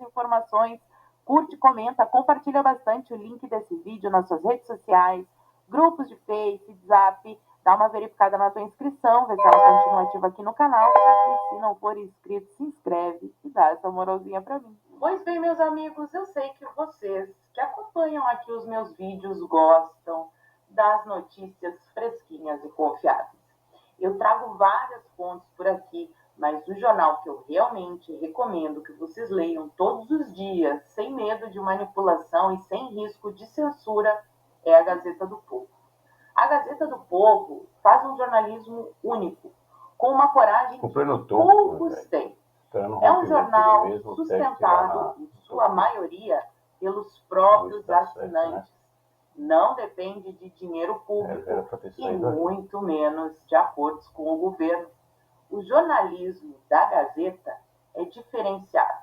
as informações, curte, comenta, compartilha bastante o link desse vídeo nas suas redes sociais, grupos de Face, WhatsApp, dá uma verificada na tua inscrição, vê se ela continua ativa aqui no canal, e se não for inscrito, se inscreve e dá essa moralzinha pra mim. Pois bem, meus amigos, eu sei que vocês que acompanham aqui os meus vídeos gostam das notícias fresquinhas e confiáveis. Eu trago várias fontes por aqui, mas o jornal que eu realmente recomendo que vocês leiam todos os dias, sem medo de manipulação e sem risco de censura, é a Gazeta do Povo. A Gazeta do Povo faz um jornalismo único, com uma coragem que poucos têm. É um jornal sustentado, em sua maioria, pelos próprios assinantes. Não depende de dinheiro público e muito menos de acordos com o governo. O jornalismo da Gazeta é diferenciado.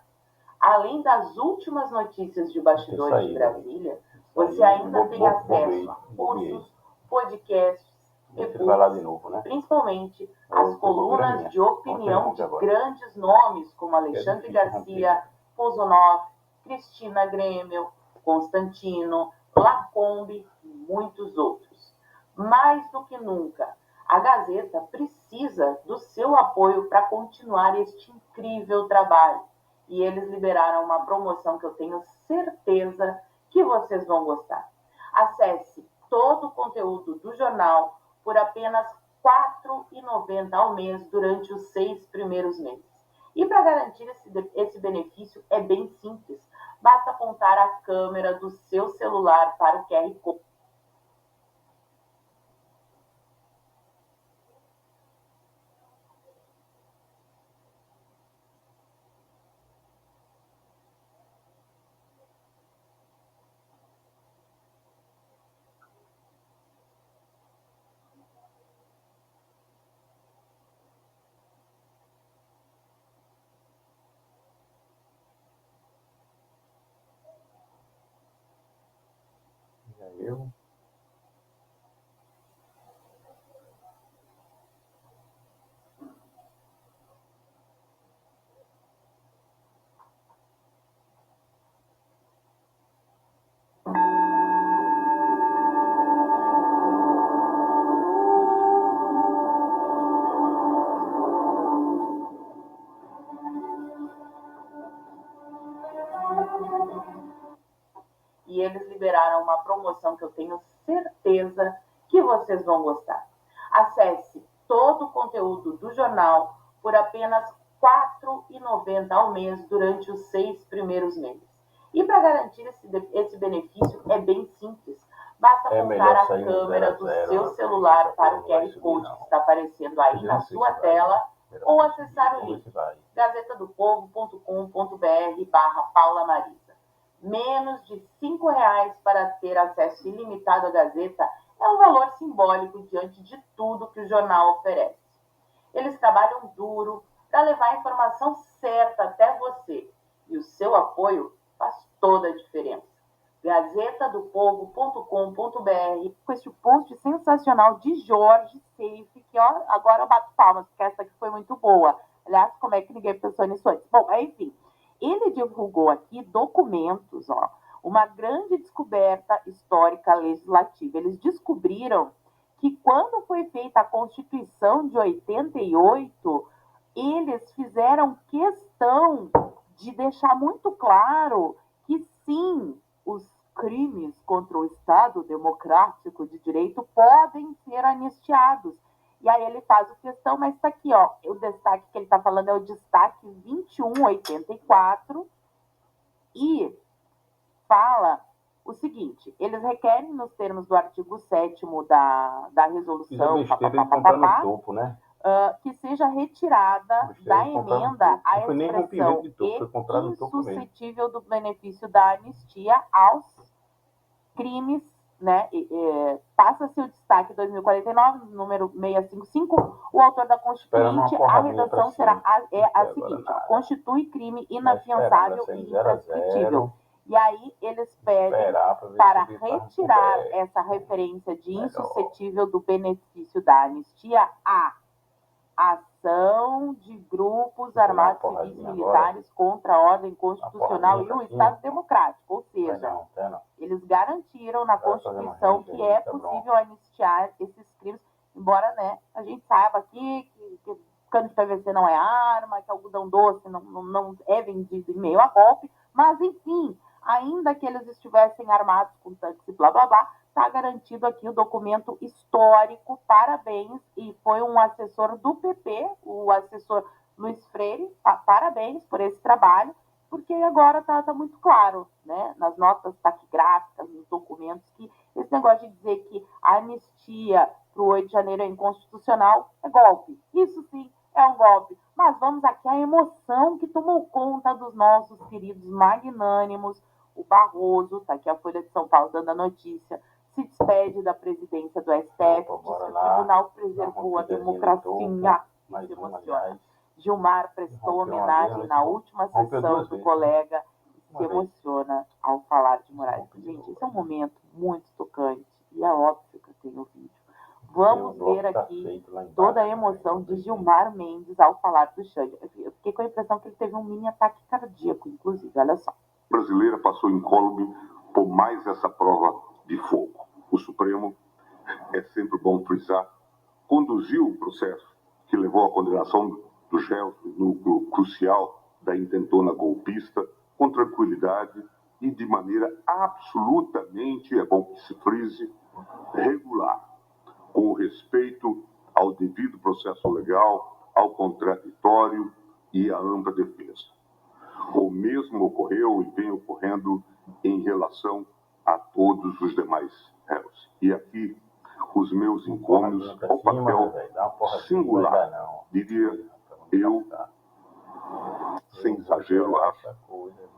Além das últimas notícias de bastidores de Brasília, você ainda tem acesso a cursos, podcasts, e-books, principalmente as colunas de opinião de grandes nomes como Alexandre Garcia, Pozonov, Cristina Grêmio, Constantino, Lacombe e muitos outros. Mais do que nunca, a Gazeta precisa do seu apoio para continuar este incrível trabalho. E eles liberaram uma promoção que eu tenho certeza que vocês vão gostar. Acesse todo o conteúdo do jornal por apenas R$ 4,90 ao mês durante os 6 primeiros meses. E para garantir esse benefício é bem simples. Basta apontar a câmera do seu celular para o QR Code. E eles liberaram uma promoção que eu tenho certeza que vocês vão gostar. Acesse todo o conteúdo do jornal por apenas R$ 4,90 ao mês durante os 6 primeiros meses. E para garantir esse benefício é bem simples. Basta apontar a câmera do seu celular para o QR Code que está aparecendo aí na sua tela ou acessar o link gazetadopovo.com.br/Paula Marisa. Menos de R$ 5 para ter acesso ilimitado à Gazeta é um valor simbólico diante de tudo que o jornal oferece. Eles trabalham duro para levar a informação certa até você e o seu apoio faz toda a diferença. Gazetadopovo.com.br com este post sensacional de Jorge Seife, que ó, agora eu bato palmas, porque essa aqui foi muito boa. Aliás, como é que ninguém pensou nisso antes? Bom, enfim. Ele divulgou aqui documentos, ó, uma grande descoberta histórica legislativa. Eles descobriram que quando foi feita a Constituição de 88, eles fizeram questão de deixar muito claro que sim, os crimes contra o Estado democrático de direito podem ser anistiados. E aí ele faz a questão, mas está aqui, ó, o destaque que ele está falando é o destaque 2184 e fala o seguinte: eles requerem nos termos do artigo 7º da resolução que seja retirada da emenda a expressão insuscetível do benefício da anistia aos crimes, né? Passa-se o destaque 2049, número 655, o autor da Constituinte, a redação será a seguinte: constitui crime inafiançável e imprescritível. E aí eles pedem para retirar essa referência de insuscetível do benefício da anistia à ação ação de grupos armados civis militares contra a ordem constitucional e o Estado democrático, ou seja, eles garantiram na Constituição que é possível anistiar esses crimes, embora, né, a gente saiba aqui que cano de PVC não é arma, que algodão doce não é vendido em meio a golpe, mas, enfim, ainda que eles estivessem armados com tanques e blá, blá, blá, está garantido aqui o documento histórico, parabéns, e foi um assessor do PP, o assessor Luiz Freire, parabéns por esse trabalho, porque agora está muito claro, né, nas notas taquigráficas, nos documentos, que esse negócio de dizer que a anistia para o 8 de janeiro é inconstitucional é golpe. Isso sim é um golpe. Mas vamos aqui à emoção que tomou conta dos nossos queridos magnânimos. O Barroso, está aqui a Folha de São Paulo dando a notícia, se despede da presidência do STF, diz que o tribunal preservou a democracia. Isso emociona. Gilmar prestou homenagem na última sessão do colega e se emociona ao falar de Moraes. Gente, esse é um momento muito tocante e é óbvio que eu tenho o vídeo. Vamos ver aqui toda a emoção de Gilmar Mendes ao falar do Xande. Eu fiquei com a impressão que ele teve um mini ataque cardíaco, inclusive, olha só. A brasileira passou incólume por mais essa prova de fogo. O Supremo, é sempre bom frisar, conduziu o processo que levou à condenação do réus, núcleo crucial da intentona golpista, com tranquilidade e de maneira absolutamente, é bom que se frise, regular, com respeito ao devido processo legal, ao contraditório e à ampla defesa. O mesmo ocorreu e vem ocorrendo em relação a todos os demais réus. E aqui, os meus incômodos ao papel singular, diria eu, sem exagero, acho,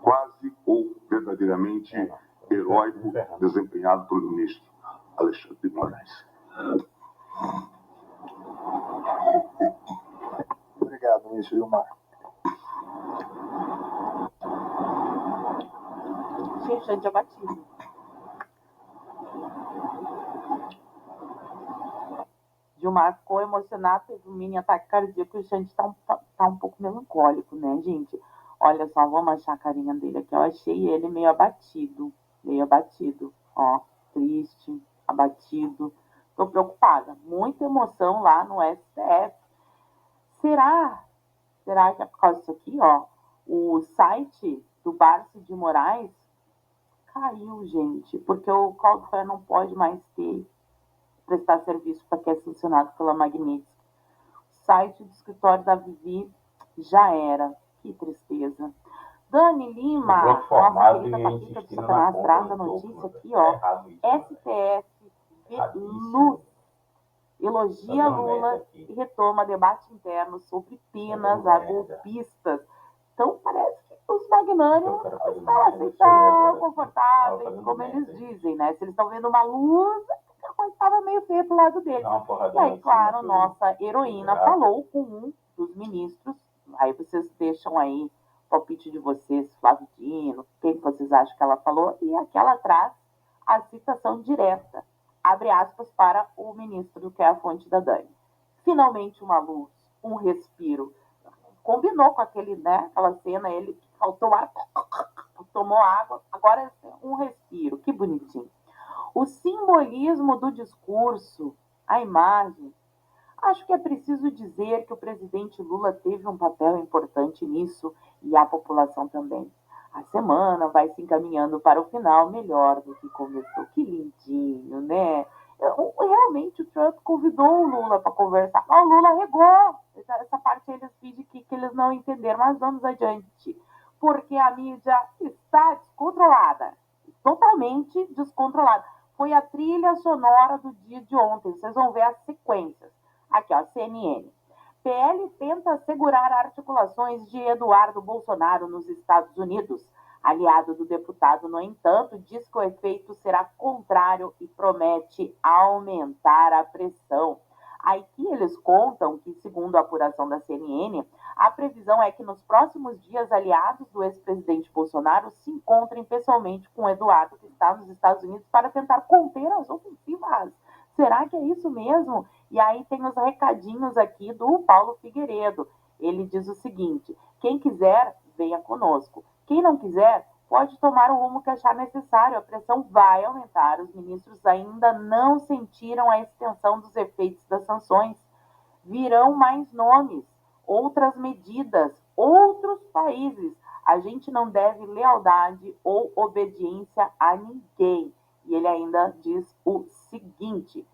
quase ou verdadeiramente heróico, desempenhado pelo ministro Alexandre de Moraes. Obrigado, ministro Gilmar. Xande abatido. Gilmar ficou emocionado, teve um mini ataque cardíaco e o Xande tá um pouco melancólico, né, gente? Olha só, vamos achar a carinha dele aqui. Eu achei ele meio abatido, ó, triste, abatido. Tô preocupada, muita emoção lá no STF. Será que é por causa disso aqui, ó? O site do Barça de Moraes caiu, gente, porque o Cloudflare não pode mais prestar serviço para quem é sancionado pela Magnitsky. O site do escritório da Vivi já era. Que tristeza. Dani Lima, nossa querida Paquita do Satanás, traz a notícia aqui, ó. STF Luz elogia Lula e retoma debate interno sobre penas a golpistas. Então, parece que os magnânicos estão assim tão confortáveis, como eles dizem, né? Se eles estão vendo uma luz, a coisa estava meio feia pro lado deles. E aí, claro, nossa heroína falou com um dos ministros. Aí vocês deixam aí o palpite de vocês, Flávio Dino, quem vocês acham que ela falou, e aqui ela traz a citação direta, abre aspas, para o ministro, que é a fonte da Dani. Finalmente uma luz, um respiro. Combinou com aquele, né, aquela cena, ele faltou ar, tomou água, agora um respiro, que bonitinho. O simbolismo do discurso, a imagem. Acho que é preciso dizer que o presidente Lula teve um papel importante nisso e a população também. A semana vai se encaminhando para o final melhor do que começou. Que lindinho, né? Realmente o Trump convidou o Lula para conversar. Mas o Lula regou. Essa parte eles fingem que eles não entenderam, mas vamos adiante. Porque a mídia está descontrolada. Totalmente descontrolada. Foi a trilha sonora do dia de ontem. Vocês vão ver as sequências. Aqui, ó, CNN. PL tenta segurar articulações de Eduardo Bolsonaro nos Estados Unidos. Aliado do deputado, no entanto, diz que o efeito será contrário e promete aumentar a pressão. Aqui eles contam que, segundo a apuração da CNN, a previsão é que nos próximos dias, aliados do ex-presidente Bolsonaro se encontrem pessoalmente com Eduardo, que está nos Estados Unidos, para tentar conter as ofensivas Será que é isso mesmo? E aí tem os recadinhos aqui do Paulo Figueiredo. Ele diz o seguinte: quem quiser, venha conosco. Quem não quiser, pode tomar o rumo que achar necessário. A pressão vai aumentar. Os ministros ainda não sentiram a extensão dos efeitos das sanções. Virão mais nomes, outras medidas, outros países. A gente não deve lealdade ou obediência a ninguém. E ele ainda diz o seguinte: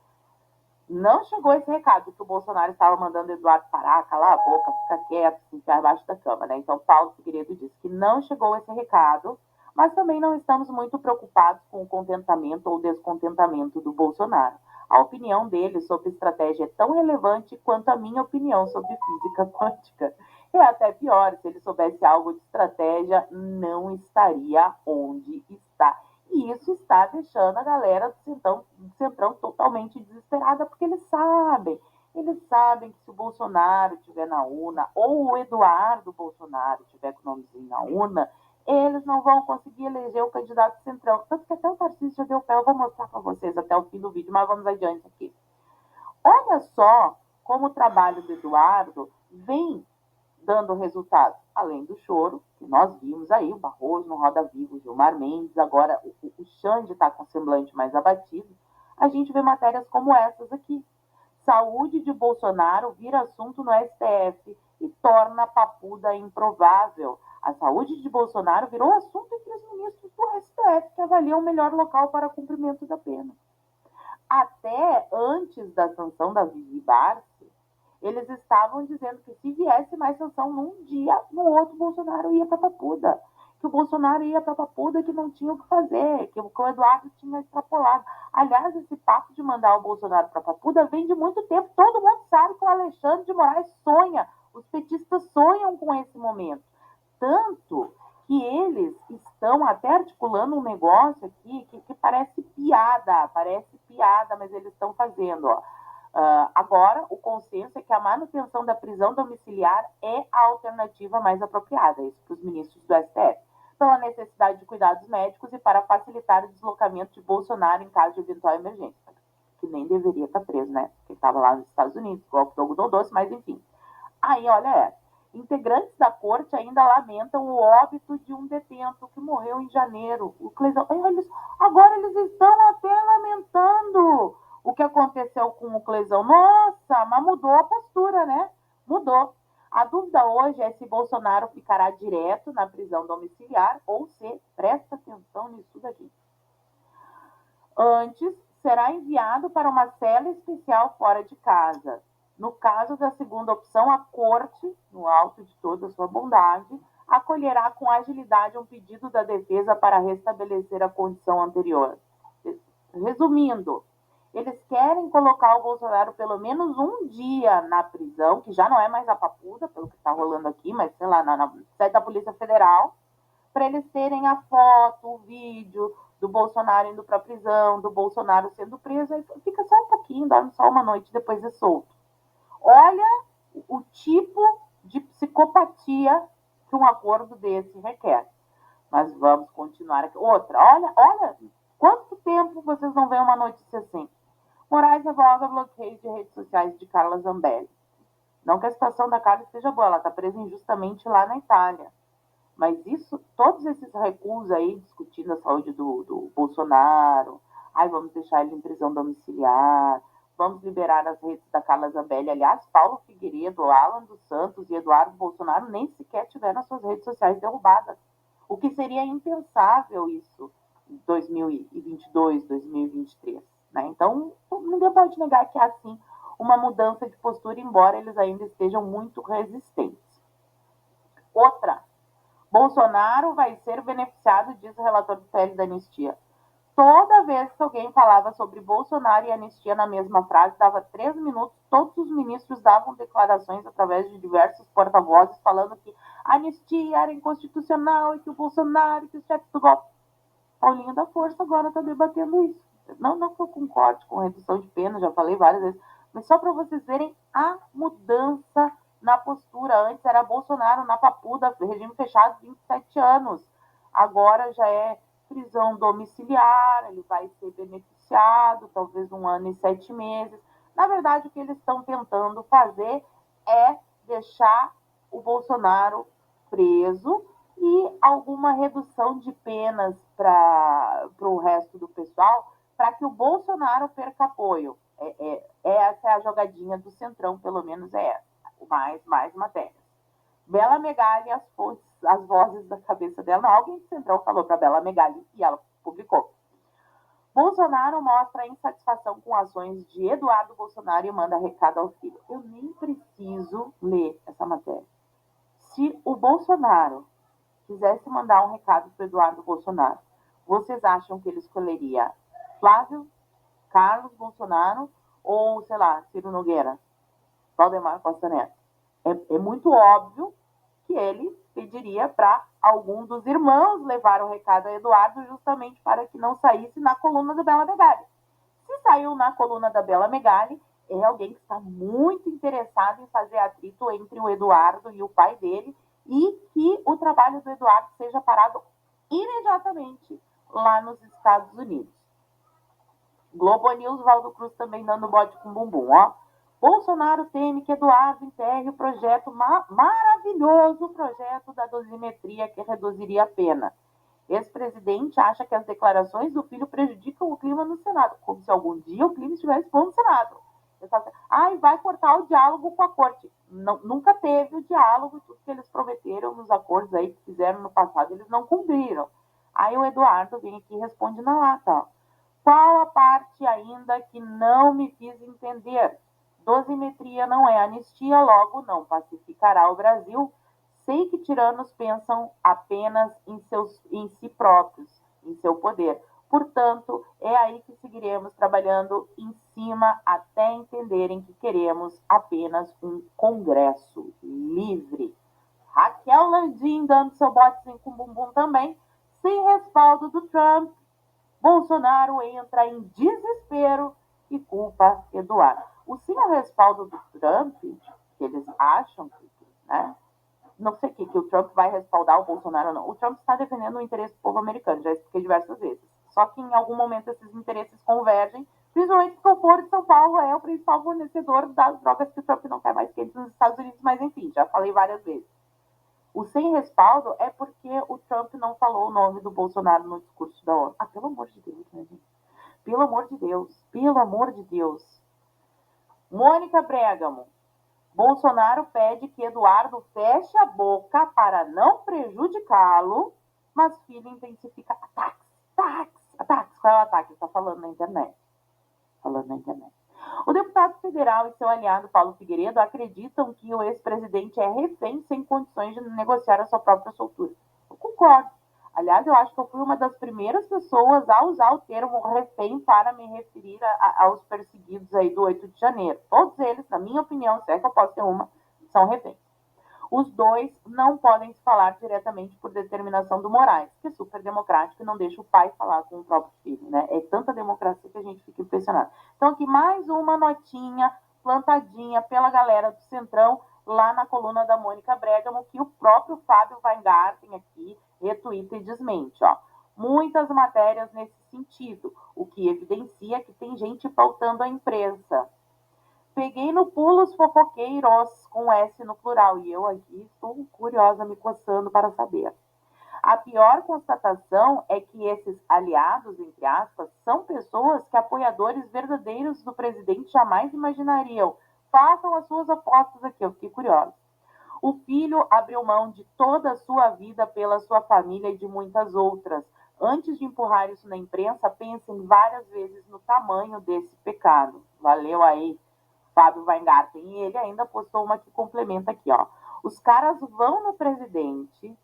não chegou esse recado que o Bolsonaro estava mandando Eduardo parar, calar a boca, ficar quieto, se enfiar abaixo da cama, né? Então, Paulo Figueiredo disse que não chegou esse recado, mas também não estamos muito preocupados com o contentamento ou descontentamento do Bolsonaro. A opinião dele sobre estratégia é tão relevante quanto a minha opinião sobre física quântica. É até pior, se ele soubesse algo de estratégia, não estaria onde está. E isso está deixando a galera do Centrão totalmente desesperada, porque eles sabem que se o Bolsonaro estiver na urna, ou o Eduardo Bolsonaro estiver com o nomezinho na urna, eles não vão conseguir eleger o candidato Centrão. Tanto que até o Tarcísio já deu pé, eu vou mostrar para vocês até o fim do vídeo, mas vamos adiante aqui. Olha só como o trabalho do Eduardo vem dando resultado, além do choro, que nós vimos aí, o Barroso no Roda Viva, o Gilmar Mendes, agora o Xande está com o semblante mais abatido, a gente vê matérias como essas aqui. Saúde de Bolsonaro vira assunto no STF e torna a papuda improvável. A saúde de Bolsonaro virou assunto entre os ministros do STF, que avaliam o melhor local para cumprimento da pena. Até antes da sanção da Vivi Barsi, eles estavam dizendo que se viesse mais sanção num dia, no outro, Bolsonaro ia para a papuda. Que o Bolsonaro ia para a papuda, que não tinha o que fazer, que o Eduardo tinha extrapolado. Aliás, esse papo de mandar o Bolsonaro para a papuda vem de muito tempo. Todo mundo sabe que o Alexandre de Moraes sonha, os petistas sonham com esse momento. Tanto que eles estão até articulando um negócio aqui que parece piada, mas eles estão fazendo, ó. Agora, o consenso é que a manutenção da prisão domiciliar é a alternativa mais apropriada, isso para os ministros do STF, pela necessidade de cuidados médicos e para facilitar o deslocamento de Bolsonaro em caso de eventual emergência, que nem deveria estar preso, né? Porque estava lá nos Estados Unidos, golpe do algodão doce, mas enfim. Aí, olha, integrantes da corte ainda lamentam o óbito de um detento que morreu em janeiro. O Cleisão, agora eles estão até lamentando o que aconteceu com o Cleisão. Nossa, mas mudou a postura, né? Mudou. A dúvida hoje é se Bolsonaro ficará direto na prisão domiciliar ou se, presta atenção nisso daqui, antes será enviado para uma cela especial fora de casa. No caso da segunda opção, a corte, no alto de toda a sua bondade, acolherá com agilidade um pedido da defesa para restabelecer a condição anterior. Resumindo, eles querem colocar o Bolsonaro pelo menos um dia na prisão, que já não é mais a papuda, pelo que está rolando aqui, mas sei lá, na sede da Polícia Federal, para eles terem a foto, o vídeo do Bolsonaro indo para a prisão, do Bolsonaro sendo preso, aí fica só um pouquinho, dorme só uma noite, depois é solto. Olha o tipo de psicopatia que um acordo desse requer. Mas vamos continuar aqui. Outra, olha, quanto tempo vocês não veem uma notícia assim? Moraes revoga bloqueio de redes sociais de Carla Zambelli. Não que a situação da Carla esteja boa, ela está presa injustamente lá na Itália. Mas isso, todos esses recuos aí, discutindo a saúde do Bolsonaro, vamos deixar ele em prisão domiciliar, vamos liberar as redes da Carla Zambelli. Aliás, Paulo Figueiredo, Alan dos Santos e Eduardo Bolsonaro nem sequer tiveram as suas redes sociais derrubadas. O que seria impensável isso em 2022, 2023. Né? Então, ninguém pode negar que há, sim, uma mudança de postura, embora eles ainda estejam muito resistentes. Outra, Bolsonaro vai ser beneficiado, diz o relator do PL da anistia. Toda vez que alguém falava sobre Bolsonaro e anistia na mesma frase, dava 3 minutos, todos os ministros davam declarações através de diversos porta-vozes falando que a anistia era inconstitucional e que o Bolsonaro, que os chefes do golpe. Paulinho da Força agora está debatendo isso. Não que eu concorde com redução de pena, já falei várias vezes, mas só para vocês verem a mudança na postura. Antes era Bolsonaro na papuda, regime fechado, 27 anos. Agora já é prisão domiciliar, ele vai ser beneficiado noticiado, talvez 1 ano e 7 meses. Na verdade, o que eles estão tentando fazer é deixar o Bolsonaro preso e alguma redução de penas para o resto do pessoal, para que o Bolsonaro perca apoio. Essa é a jogadinha do Centrão, pelo menos é essa. Mais matérias. Bela Megali, as vozes da cabeça dela. Não, alguém do Centrão falou para Bela Megali e ela publicou. Bolsonaro mostra insatisfação com ações de Eduardo Bolsonaro e manda recado ao filho. Eu nem preciso ler essa matéria. Se o Bolsonaro quisesse mandar um recado para Eduardo Bolsonaro, vocês acham que ele escolheria Flávio, Carlos Bolsonaro ou, sei lá, Ciro Nogueira, Valdemar Costa Neto? É muito óbvio que ele pediria para algum dos irmãos levar o recado a Eduardo, justamente para que não saísse na coluna da Bela Megali. Se saiu na coluna da Bela Megali, é alguém que está muito interessado em fazer atrito entre o Eduardo e o pai dele, e que o trabalho do Eduardo seja parado imediatamente lá nos Estados Unidos. Globo News, Valdo Cruz também dando bote com bumbum, ó. Bolsonaro teme que Eduardo enterre o projeto maravilhoso projeto da dosimetria que reduziria a pena. Ex-presidente acha que as declarações do filho prejudicam o clima no Senado, como se algum dia o clima estivesse bom no Senado. E vai cortar o diálogo com a corte. Não, nunca teve o diálogo, tudo que eles prometeram nos acordos aí que fizeram no passado, eles não cumpriram. Aí o Eduardo vem aqui e responde na lata, ó. Qual a parte ainda que não me fiz entender? Dosimetria não é anistia, logo não pacificará o Brasil. Sei que tiranos pensam apenas em si próprios, em seu poder. Portanto, é aí que seguiremos trabalhando em cima até entenderem que queremos apenas um Congresso livre. Raquel Landim dando seu botezinho com bumbum também, sem respaldo do Trump. Bolsonaro entra em desespero e culpa Eduardo. O sem respaldo do Trump, que eles acham que, né? Não sei que o Trump vai respaldar o Bolsonaro ou não. O Trump está defendendo o interesse do povo americano, já expliquei diversas vezes. Só que em algum momento esses interesses convergem, principalmente porque o Foro de São Paulo é o principal fornecedor das drogas que o Trump não quer mais quentes nos Estados Unidos, mas enfim, já falei várias vezes. O sem respaldo é porque o Trump não falou o nome do Bolsonaro no discurso da ONU. Pelo amor de Deus, né, gente? Pelo amor de Deus, pelo amor de Deus. Mônica Bregamo. Bolsonaro pede que Eduardo feche a boca para não prejudicá-lo, mas filho intensifica ataques. Qual é o ataque? Está falando na internet. O deputado federal e seu aliado Paulo Figueiredo acreditam que o ex-presidente é refém sem condições de negociar a sua própria soltura. Eu concordo. Aliás, eu acho que eu fui uma das primeiras pessoas a usar o termo refém para me referir aos perseguidos aí do 8 de janeiro. Todos eles, na minha opinião, se é que eu posso ter uma, são reféns. Os dois não podem se falar diretamente por determinação do Moraes, que é super democrático e não deixa o pai falar com o próprio filho, né? É tanta democracia que a gente fica impressionado. Então, aqui mais uma notinha plantadinha pela galera do Centrão, lá na coluna da Mônica Bregamo, que o próprio Fábio Weingarten aqui retuita e desmente, ó. Muitas matérias nesse sentido, o que evidencia que tem gente pautando a imprensa. Peguei no pulo os fofoqueiros, com S no plural, e eu aqui estou curiosa, me coçando para saber. A pior constatação é que esses aliados, entre aspas, são pessoas que apoiadores verdadeiros do presidente jamais imaginariam. Façam as suas apostas aqui, eu fiquei curiosa. O filho abriu mão de toda a sua vida pela sua família e de muitas outras. Antes de empurrar isso na imprensa, pensem várias vezes no tamanho desse pecado. Valeu aí, Fábio Weingarten. E ele ainda postou uma que complementa aqui, ó. Os caras vão no presidente,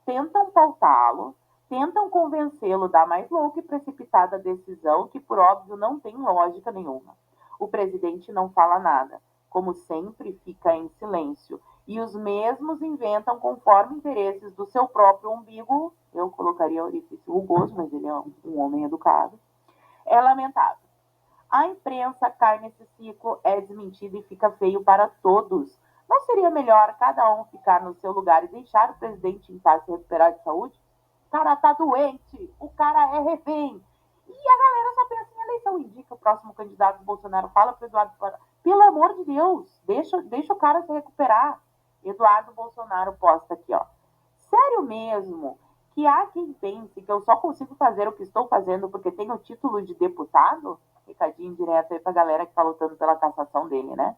tentam pautá-lo, tentam convencê-lo da mais louca e precipitada decisão, que por óbvio não tem lógica nenhuma. O presidente não fala nada, como sempre fica em silêncio. E os mesmos inventam conforme interesses do seu próprio umbigo. Eu colocaria orifício rugoso, mas ele é um homem educado. É lamentável. A imprensa cai nesse ciclo, é desmentida e fica feio para todos. Não seria melhor cada um ficar no seu lugar e deixar o presidente em paz se recuperar de saúde? O cara tá doente, o cara é refém. E a galera só pensa em eleição indica o próximo candidato do Bolsonaro, fala para o Eduardo Bolsonaro, pelo amor de Deus, deixa o cara se recuperar. Eduardo Bolsonaro posta aqui, ó. Sério mesmo que há quem pense que eu só consigo fazer o que estou fazendo porque tenho o título de deputado? Recadinho direto aí pra galera que tá lutando pela cassação dele, né?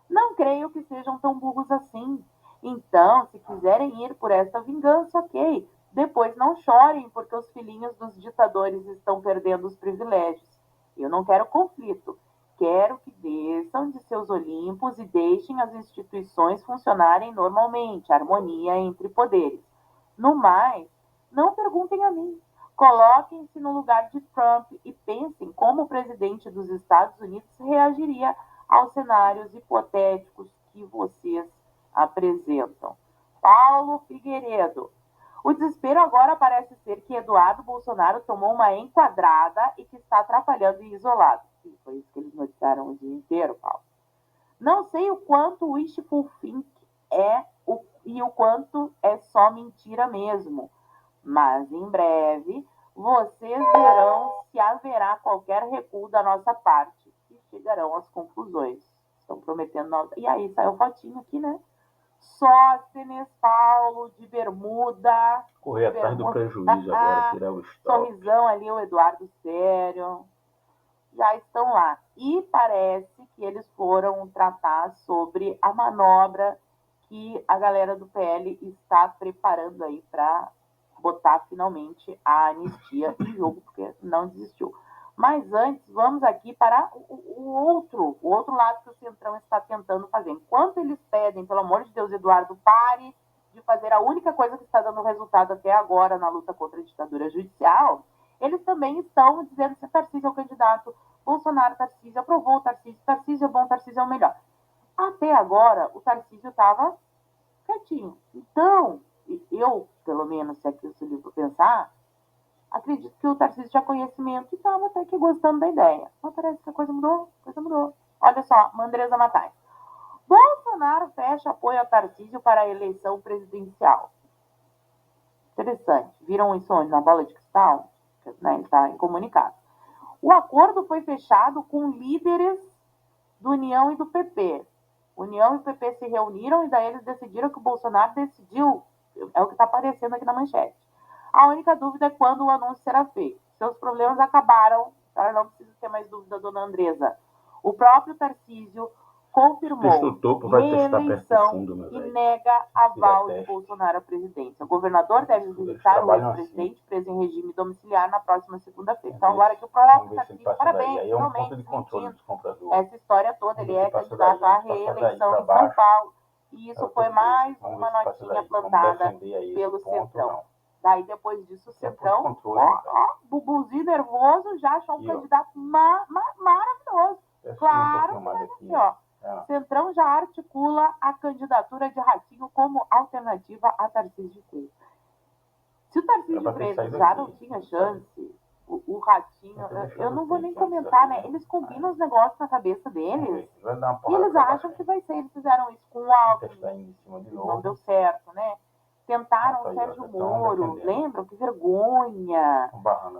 Não creio que sejam tão burros assim. Então, se quiserem ir por esta vingança, ok. Depois não chorem porque os filhinhos dos ditadores estão perdendo os privilégios. Eu não quero conflito. Quero que desçam de seus Olimpos e deixem as instituições funcionarem normalmente, harmonia entre poderes. No mais, não perguntem a mim. Coloquem-se no lugar de Trump e pensem como o presidente dos Estados Unidos reagiria aos cenários hipotéticos que vocês apresentam. Paulo Figueiredo. O desespero agora parece ser que Eduardo Bolsonaro tomou uma enquadrada e que está atrapalhando e isolado. Sim, foi isso que eles noticiaram o dia inteiro, Paulo. Não sei o quanto wishful think e o quanto é só mentira mesmo, mas em breve vocês verão se haverá qualquer recuo da nossa parte e chegarão às conclusões. Estão prometendo... E aí saiu fotinho aqui, né? Sóstenes, Paulo, de bermuda. Correr atrás do prejuízo agora, tirar o estoque. Sorrisão ali, o Eduardo Sério. Já estão lá. E parece que eles foram tratar sobre a manobra que a galera do PL está preparando aí para botar finalmente a anistia em jogo, porque não desistiu. Mas antes, vamos aqui para o outro lado que o Centrão está tentando fazer. Enquanto eles pedem, pelo amor de Deus, Eduardo, pare de fazer a única coisa que está dando resultado até agora na luta contra a ditadura judicial, eles também estão dizendo que Tarcísio é o candidato, Bolsonaro, Tarcísio aprovou o Tarcísio é bom, Tarcísio é o melhor. Até agora, o Tarcísio estava quietinho. Então, eu, pelo menos, se aqui o livro pensar, acredito que o Tarcísio tinha conhecimento e estava até que gostando da ideia. Mas parece que a coisa mudou, Olha só, Mandresa Matai. Bolsonaro fecha apoio a Tarcísio para a eleição presidencial. Interessante. Viram isso onde? Na bola de cristal? Né? Ele está incomunicado. O acordo foi fechado com líderes do União e do PP. União e PP se reuniram e daí eles decidiram que o Bolsonaro decidiu. É o que está aparecendo aqui na manchete. A única dúvida é quando o anúncio será feito. Seus problemas acabaram. Ela não precisa ter mais dúvida, dona Andresa. O próprio Tarcísio confirmou reeleição e nega aval de Bolsonaro à presidência. O governador deve visitar o ex-presidente preso em regime domiciliar na próxima segunda-feira. Então, agora que o próprio Tarcísio, parabéns, realmente, essa história toda, ele é candidato à reeleição em São Paulo. E isso foi mais uma notinha plantada pelo Centrão. Daí, depois disso, o Centrão, Bubuzinho nervoso, já achou um candidato maravilhoso. Claro, aqui, ó. Centrão já articula a candidatura de Ratinho como alternativa a Tarcísio de Freitas. Se o Tarcísio de Freitas já não tinha chance, o Ratinho, eu não vou nem comentar, né? Eles combinam os negócios na cabeça deles e eles acham que vai ser. Eles fizeram isso com o Alckmin, não deu certo, né? Tentaram o Sérgio Moro, lembram? Que vergonha.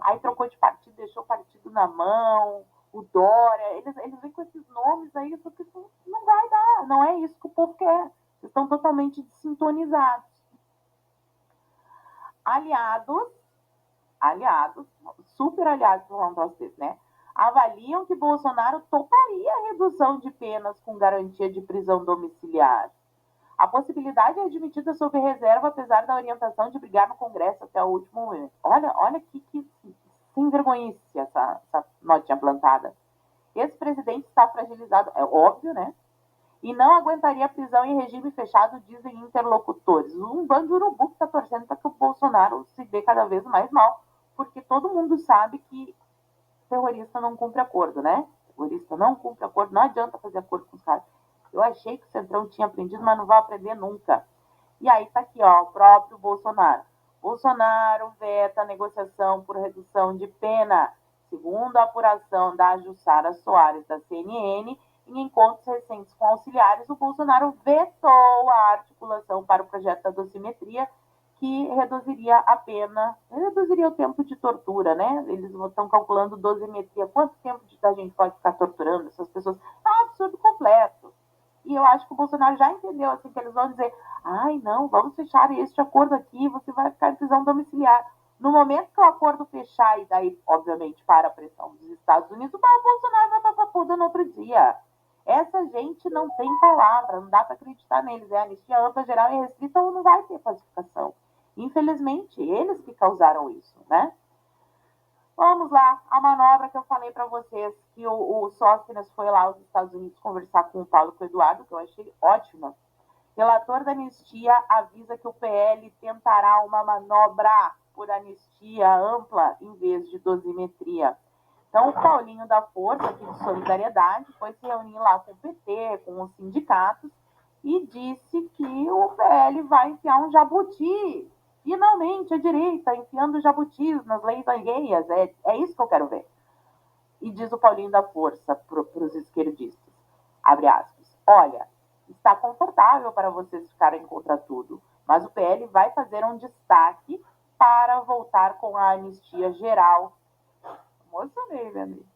Aí trocou de partido, deixou o partido na mão. O Dória, eles vêm com esses nomes aí, só que isso não vai dar, não é isso que o povo quer. Vocês estão totalmente desintonizados. Aliados, super aliados, vou falar um troço desse, né? Avaliam que Bolsonaro toparia a redução de penas com garantia de prisão domiciliar. A possibilidade é admitida sob reserva, apesar da orientação de brigar no Congresso até o último momento. Olha que sem vergonhice essa notinha plantada. Esse presidente está fragilizado, é óbvio, né? E não aguentaria prisão em regime fechado, dizem interlocutores. Um bando de urubu que está torcendo para que o Bolsonaro se dê cada vez mais mal, porque todo mundo sabe que terrorista não cumpre acordo, né? Terrorista não cumpre acordo, não adianta fazer acordo com os caras. Eu achei que o Centrão tinha aprendido, mas não vai aprender nunca. E aí tá aqui, ó, o próprio Bolsonaro. Bolsonaro veta a negociação por redução de pena. Segundo a apuração da Jussara Soares, da CNN, em encontros recentes com auxiliares, o Bolsonaro vetou a articulação para o projeto da dosimetria, que reduziria a pena, reduziria o tempo de tortura, né? Eles estão calculando dosimetria. Quanto tempo a gente pode ficar torturando essas pessoas? É um absurdo completo. E eu acho que o Bolsonaro já entendeu, assim, que eles vão dizer, ai, não, vamos fechar este acordo aqui, você vai ficar em prisão domiciliar. No momento que o acordo fechar, e daí, obviamente, para a pressão dos Estados Unidos, o Bolsonaro vai para a papuda no outro dia. Essa gente não tem palavra, não dá para acreditar neles. É anistia ampla, geral e restrita ou não vai ter pacificação. Infelizmente, eles que causaram isso, né? Vamos lá, a manobra que eu falei para vocês, que o Sóstenes foi lá aos Estados Unidos conversar com o Paulo e com o Eduardo, que eu achei ótima. Relator da anistia avisa que o PL tentará uma manobra por anistia ampla em vez de dosimetria. Então, o Paulinho da Força, aqui de Solidariedade, foi se reunir lá com o PT, com os sindicatos, e disse que o PL vai enfiar um jabuti. Finalmente, a direita enfiando jabutis nas leis alheias. É isso que eu quero ver. E diz o Paulinho da Força para os esquerdistas, abre aspas, olha, está confortável para vocês ficarem contra tudo, mas o PL vai fazer um destaque para voltar com a anistia geral. Emocionei, meu amigo.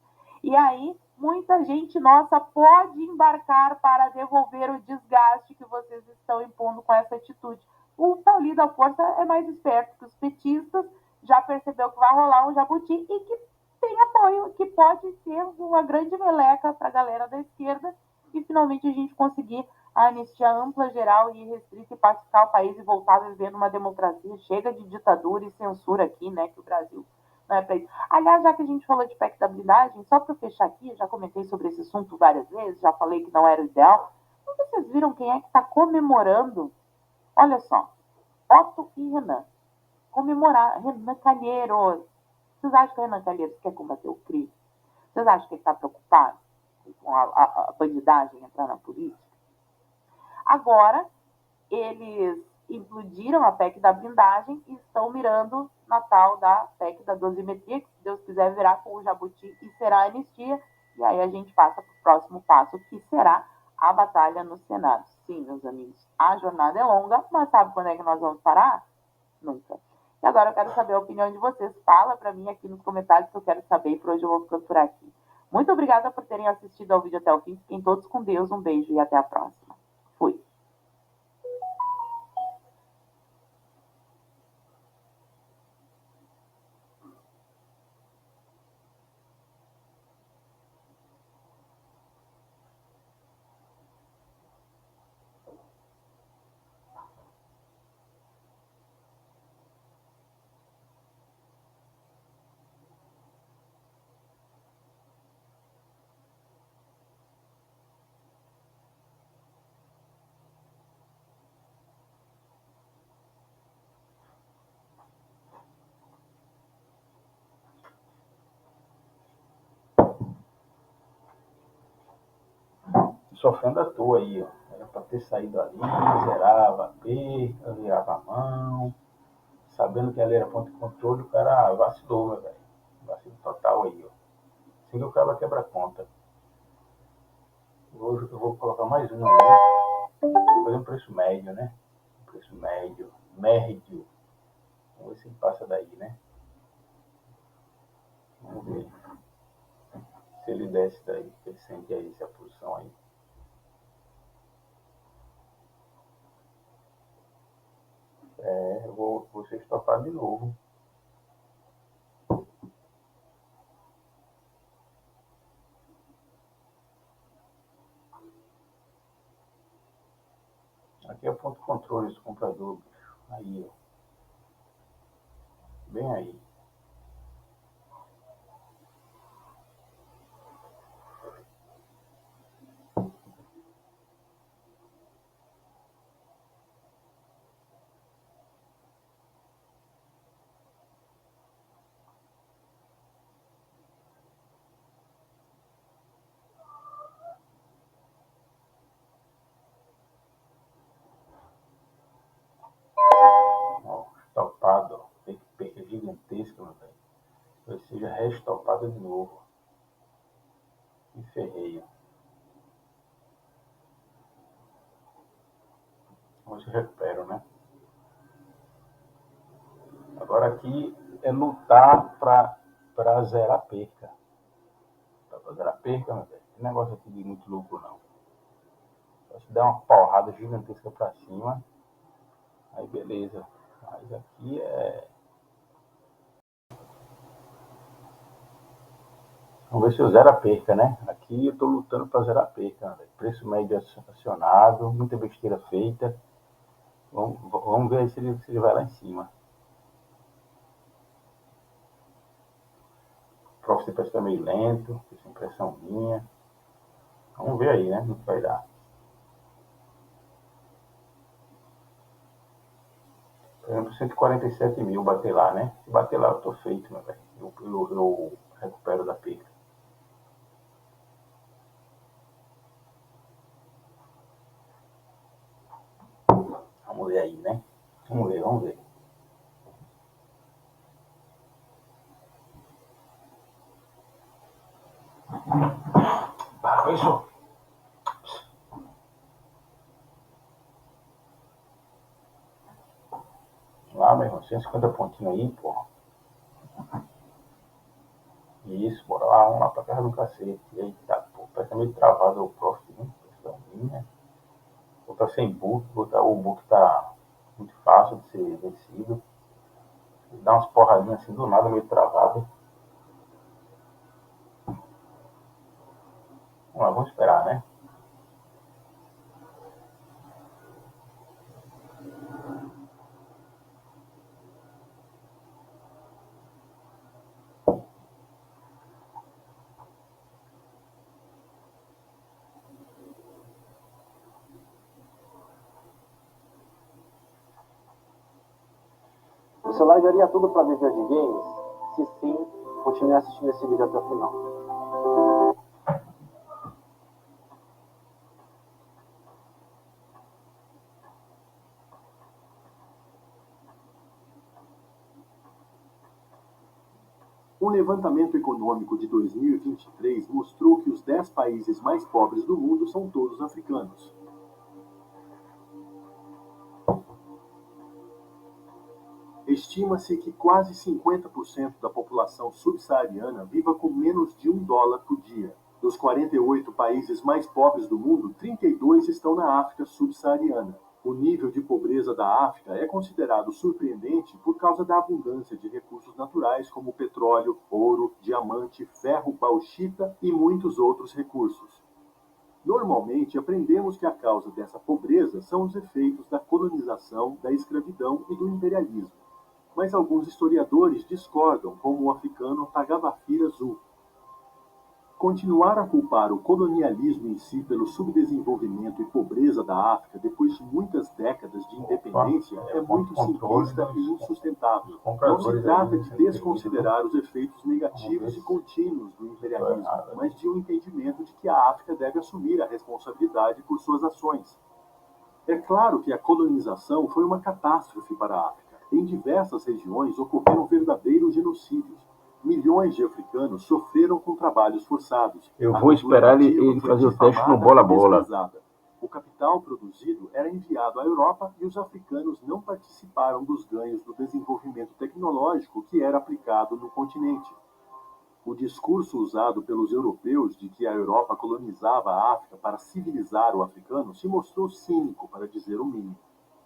E aí, muita gente nossa pode embarcar para devolver o desgaste que vocês estão impondo com essa atitude. O Paulinho da Força é mais esperto que os petistas, já percebeu que vai rolar um jabuti e que tem apoio, que pode ser uma grande meleca para a galera da esquerda e finalmente a gente conseguir a anistia ampla, geral e restrita e pacificar o país e voltar a viver numa democracia. Chega de ditadura e censura aqui, né, que o Brasil não é para isso. Aliás, já que a gente falou de PEC da blindagem, só para fechar aqui, já comentei sobre esse assunto várias vezes, já falei que não era o ideal. Não sei se vocês viram quem é que está comemorando. Olha só, Otto e Renan. Comemorar. Renan Calheiros. Vocês acham que o Renan Calheiros quer combater o crime? Vocês acham que ele está preocupado com a bandidagem entrar na política? Agora, eles implodiram a PEC da blindagem e estão mirando na tal da PEC da dosimetria, que se Deus quiser virar com o jabuti e será anistia, e aí a gente passa para o próximo passo, que será a batalha no Senado. Sim, meus amigos, a jornada é longa, mas sabe quando é que nós vamos parar? Nunca. E agora eu quero saber a opinião de vocês. Fala para mim aqui nos comentários que eu quero saber, e por hoje eu vou ficando por aqui. Muito obrigada por terem assistido ao vídeo até o fim. Fiquem todos com Deus. Um beijo e até a próxima. Fui. Sofrendo à toa aí, ó. Era pra ter saído ali, zerava a perca, virava a mão. Sabendo que ali era ponto de controle, o cara vacilou, meu velho. Vacilo total aí, ó. Assim que o cara quebra a conta. Hoje eu vou colocar mais um aí. Vou fazer um preço médio, né? Um preço médio. Médio. Vamos ver se ele passa daí, né? Vamos ver se ele desce daí. Se ele sente aí essa posição aí. Eu vou ser estopado de novo. Aqui é o ponto de controle do comprador, bicho. Aí, ó. Bem aí. Ó, estopado, ó. Perca gigantesca, meu velho. Ou seja, reestopado de novo. Que ferreio. Vamos se recupero, né? Agora aqui é lutar para zerar a perca. Para zerar a perca, meu velho. Não é negócio aqui de muito lucro, não. Só se der uma porrada gigantesca para cima, aí beleza. Mas aqui é... Vamos ver se eu zero a perca, né? Aqui eu estou lutando para zerar a perca, né? Preço médio acionado, muita besteira feita. Vamos ver aí se ele vai lá em cima. O profit parece que tá meio lento, essa impressão minha. Vamos ver aí, né? No que vai dar. Por exemplo, 147 mil bater lá, né? Se bater lá eu tô feito, meu velho. Eu recupero da perca. Vamos ver aí, né? Vamos ver. Isso. Lá, meu irmão, 150 pontinhos aí, porra. Isso, bora lá, vamos lá pra casa do cacete. Eita, pô, parece meio travado o profit, né? Vou tá sem book, o book tá muito fácil de ser vencido. Dá umas porradinhas assim do nada, meio travado. Vamos lá, vamos esperar, né? Você largaria tudo para viver de games? Se sim, continue assistindo esse vídeo até o final. Um levantamento econômico de 2023 mostrou que os 10 países mais pobres do mundo são todos africanos. Estima-se que quase 50% da população subsaariana viva com menos de $1 por dia. Dos 48 países mais pobres do mundo, 32 estão na África subsaariana. O nível de pobreza da África é considerado surpreendente por causa da abundância de recursos naturais como petróleo, ouro, diamante, ferro, bauxita e muitos outros recursos. Normalmente, aprendemos que a causa dessa pobreza são os efeitos da colonização, da escravidão e do imperialismo. Mas alguns historiadores discordam, como o africano Tagavafira Zu. Continuar a culpar o colonialismo em si pelo subdesenvolvimento e pobreza da África depois de muitas décadas de independência é muito simplista e insustentável. Não se trata de desconsiderar os efeitos negativos e contínuos do imperialismo, mas de um entendimento de que a África deve assumir a responsabilidade por suas ações. É claro que a colonização foi uma catástrofe para a África. Em diversas regiões ocorreram verdadeiros genocídios. Milhões de africanos sofreram com trabalhos forçados. Eu vou esperar ele fazer o teste no bola-bola. O capital produzido era enviado à Europa e os africanos não participaram dos ganhos do desenvolvimento tecnológico que era aplicado no continente. O discurso usado pelos europeus de que a Europa colonizava a África para civilizar o africano se mostrou cínico, para dizer o mínimo.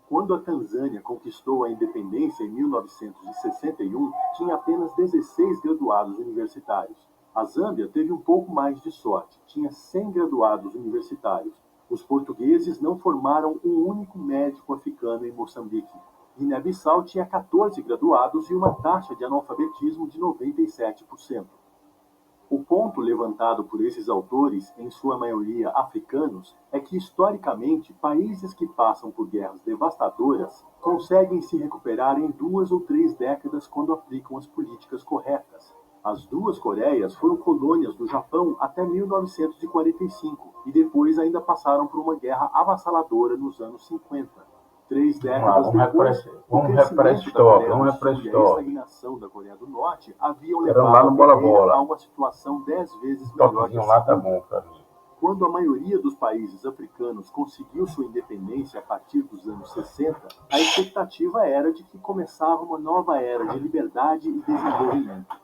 Quando a Tanzânia conquistou a independência em 1961, tinha apenas 16 graduados universitários. A Zâmbia teve um pouco mais de sorte, tinha 100 graduados universitários. Os portugueses não formaram um único médico africano em Moçambique. Guiné-Bissau tinha 14 graduados e uma taxa de analfabetismo de 97%. O ponto levantado por esses autores, em sua maioria africanos, é que, historicamente, países que passam por guerras devastadoras conseguem se recuperar em 2 ou 3 décadas quando aplicam as políticas corretas. As duas Coreias foram colônias do Japão até 1945 e depois ainda passaram por uma guerra avassaladora nos anos 50. 3 décadas depois, vamos recuperar esse estoque, e a estagnação da Coreia do Norte haviam levado lá no bola-bola. a uma situação 10 vezes melhor. O lá tá bom pra mim. Quando a maioria dos países africanos conseguiu sua independência a partir dos anos 60, a expectativa era de que começava uma nova era de liberdade e desenvolvimento.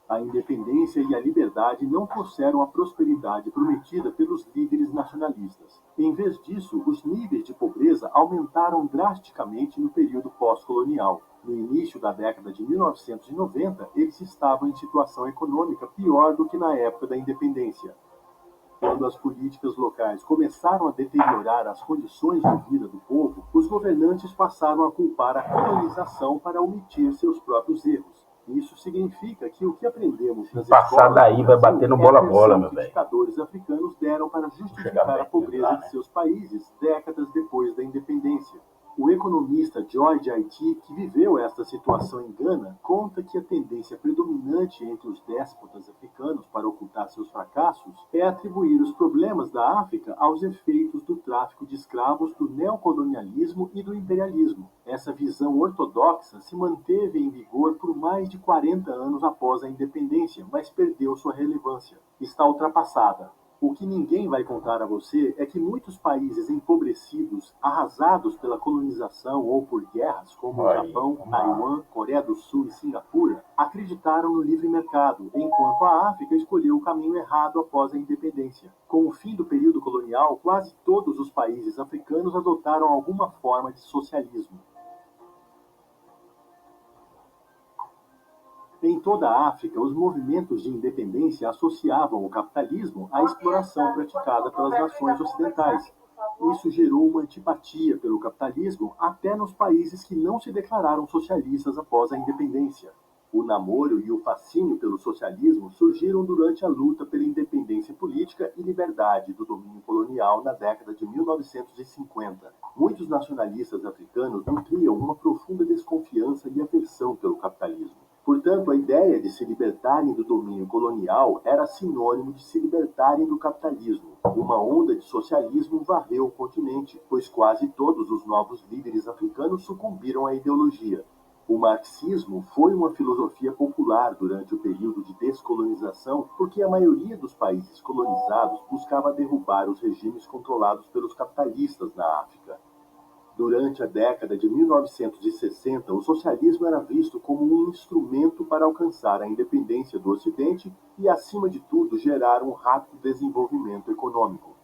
A independência e a liberdade não trouxeram a prosperidade prometida pelos líderes nacionalistas. Em vez disso, os níveis de pobreza aumentaram drasticamente no período pós-colonial. No início da década de 1990, eles estavam em situação econômica pior do que na época da independência. Quando as políticas locais começaram a deteriorar as condições de vida do povo, os governantes passaram a culpar a colonização para omitir seus próprios erros. Isso significa que o que aprendemos nas Passar escolas daí do vai Brasil bater no é a bola-bola, versão meu que velho. ditadores africanos deram para justificar a pobreza de seus países décadas depois da independência. O economista George Aitken, que viveu esta situação em Gana, conta que a tendência predominante entre os déspotas africanos para ocultar seus fracassos é atribuir os problemas da África aos efeitos do tráfico de escravos, do neocolonialismo e do imperialismo. Essa visão ortodoxa se manteve em vigor por mais de 40 anos após a independência, mas perdeu sua relevância. Está ultrapassada. O que ninguém vai contar a você é que muitos países empobrecidos, arrasados pela colonização ou por guerras, como o Japão, Taiwan, Coreia do Sul e Singapura, acreditaram no livre mercado, enquanto a África escolheu o caminho errado após a independência. Com o fim do período colonial, quase todos os países africanos adotaram alguma forma de socialismo. Em toda a África, os movimentos de independência associavam o capitalismo à exploração praticada pelas nações ocidentais. Isso gerou uma antipatia pelo capitalismo até nos países que não se declararam socialistas após a independência. O namoro e o fascínio pelo socialismo surgiram durante a luta pela independência política e liberdade do domínio colonial na década de 1950. Muitos nacionalistas africanos nutriam uma profunda desconfiança e aversão pelo capitalismo. Portanto, a ideia de se libertarem do domínio colonial era sinônimo de se libertarem do capitalismo. Uma onda de socialismo varreu o continente, pois quase todos os novos líderes africanos sucumbiram à ideologia. O marxismo foi uma filosofia popular durante o período de descolonização porque a maioria dos países colonizados buscava derrubar os regimes controlados pelos capitalistas na África. Durante a década de 1960, o socialismo era visto como um instrumento para alcançar a independência do Ocidente e, acima de tudo, gerar um rápido desenvolvimento econômico.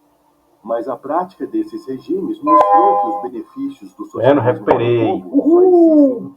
Mas a prática desses regimes mostrou que os benefícios do socialismo para o povo só existem